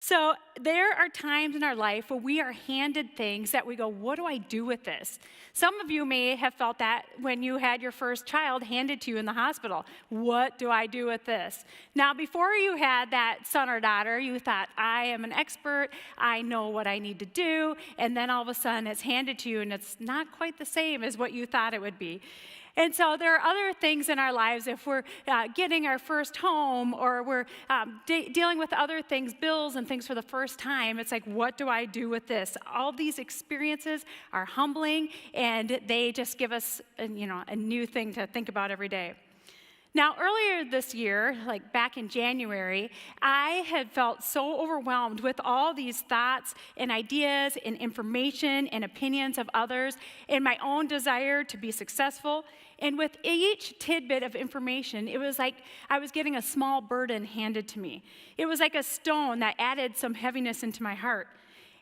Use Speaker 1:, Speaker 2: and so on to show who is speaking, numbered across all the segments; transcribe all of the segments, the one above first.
Speaker 1: So there are times in our life where we are handed things that we go, what do I do with this? Some of you may have felt that when you had your first child handed to you in the hospital. What do I do with this? Now, before you had that son or daughter, you thought, I am an expert, I know what I need to do, and then all of a sudden it's handed to you and it's not quite the same as what you thought it would be. And so there are other things in our lives, if we're getting our first home or we're dealing with other things, bills and things for the first time, it's like, what do I do with this? All these experiences are humbling, and they just give us a new thing to think about every day. Now, earlier this year, like back in January, I had felt so overwhelmed with all these thoughts and ideas and information and opinions of others and my own desire to be successful. And with each tidbit of information, it was like I was getting a small burden handed to me. It was like a stone that added some heaviness into my heart.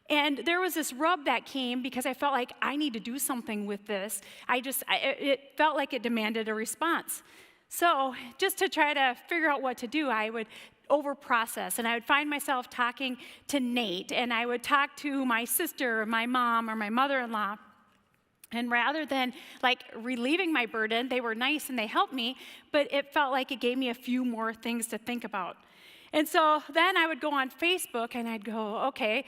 Speaker 1: And there was this rub that came because I felt like I need to do something with this. It felt like it demanded a response. So just to try to figure out what to do, I would overprocess, and I would find myself talking to Nate, and I would talk to my sister or my mom or my mother-in-law. And rather than like relieving my burden, they were nice and they helped me, but it felt like it gave me a few more things to think about. And so then I would go on Facebook and I'd go, okay,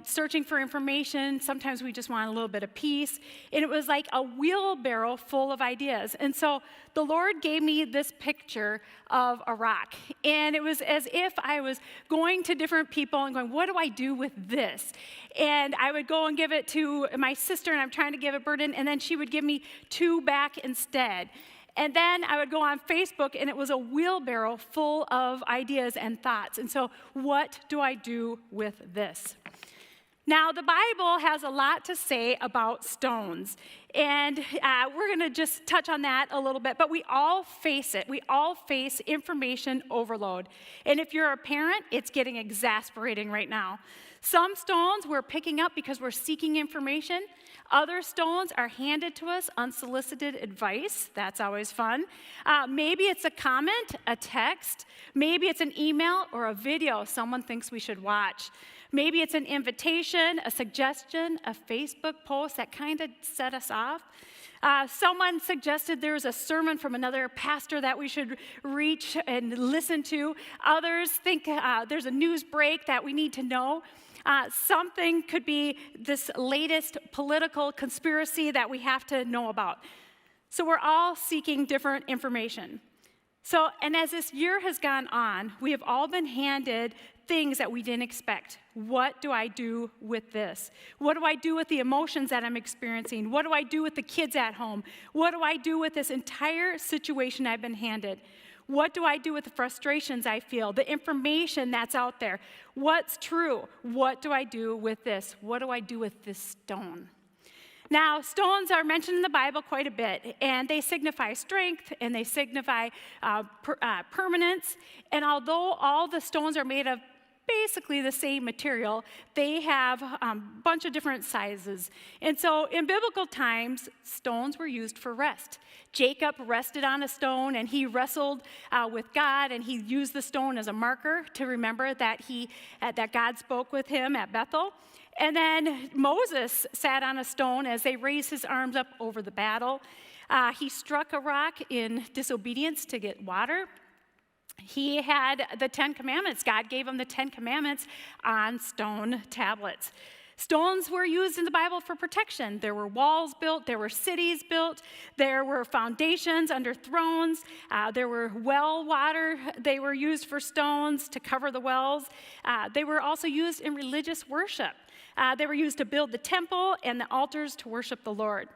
Speaker 1: searching for information. Sometimes we just want a little bit of peace. And it was like a wheelbarrow full of ideas. And so the Lord gave me this picture of a rock. And it was as if I was going to different people and going, what do I do with this? And I would go and give it to my sister, and I'm trying to give a burden, and then she would give me 2 back instead. And then I would go on Facebook, and it was a wheelbarrow full of ideas and thoughts. And so what do I do with this? Now, the Bible has a lot to say about stones, and we're going to just touch on that a little bit, but we all face it. We all face information overload. And if you're a parent, it's getting exasperating right now. Some stones we're picking up because we're seeking information. Other stones are handed to us, unsolicited advice. That's always fun. Maybe it's a comment, a text. Maybe it's an email or a video someone thinks we should watch. Maybe it's an invitation, a suggestion, a Facebook post that kind of set us off. Someone suggested there's a sermon from another pastor that we should reach and listen to. Others think there's a news break that we need to know. Something could be this latest political conspiracy that we have to know about. So we're all seeking different information. And as this year has gone on, we have all been handed things that we didn't expect. What do I do with this? What do I do with the emotions that I'm experiencing? What do I do with the kids at home? What do I do with this entire situation I've been handed? What do I do with the frustrations I feel, the information that's out there? What's true? What do I do with this? What do I do with this stone? Now, stones are mentioned in the Bible quite a bit, and they signify strength, and they signify permanence. And although all the stones are made of basically the same material, they have a bunch of different sizes. And so in biblical times, stones were used for rest. Jacob rested on a stone, and he wrestled with God, and he used the stone as a marker to remember that God spoke with him at Bethel. And then Moses sat on a stone as they raised his arms up over the battle. He struck a rock in disobedience to get water. He had the 10 Commandments. God gave him the 10 Commandments on stone tablets. Stones were used in the Bible for protection. There were walls built, there were cities built, there were foundations under thrones, there were well water. They were used for stones to cover the wells. They were also used in religious worship. They were used to build the temple and the altars to worship the Lord.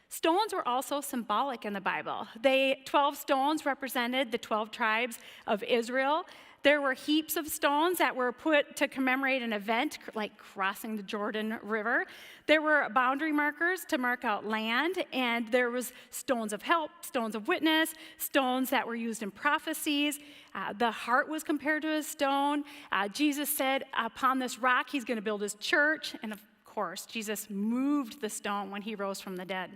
Speaker 1: Stones were also symbolic in the Bible. 12 stones represented the 12 tribes of Israel. There were heaps of stones that were put to commemorate an event like crossing the Jordan River. There were boundary markers to mark out land, and there was stones of help, stones of witness, stones that were used in prophecies. The heart was compared to a stone. Jesus said, upon this rock, he's going to build his church. And of course, Jesus moved the stone when he rose from the dead.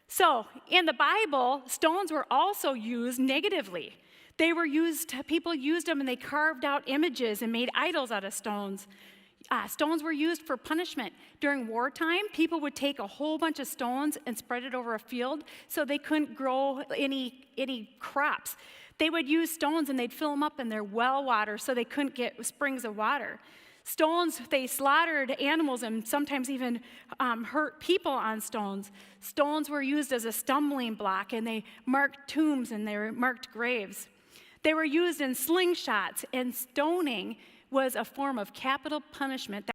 Speaker 1: So in the Bible, stones were also used negatively. People used them and they carved out images and made idols out of stones. Stones were used for punishment. During wartime, people would take a whole bunch of stones and spread it over a field so they couldn't grow any crops. They would use stones and they'd fill them up in their well water so they couldn't get springs of water. Stones, they slaughtered animals and sometimes even hurt people on stones. Stones were used as a stumbling block, and they marked tombs and they marked graves. They were used in slingshots, and stoning was a form of capital punishment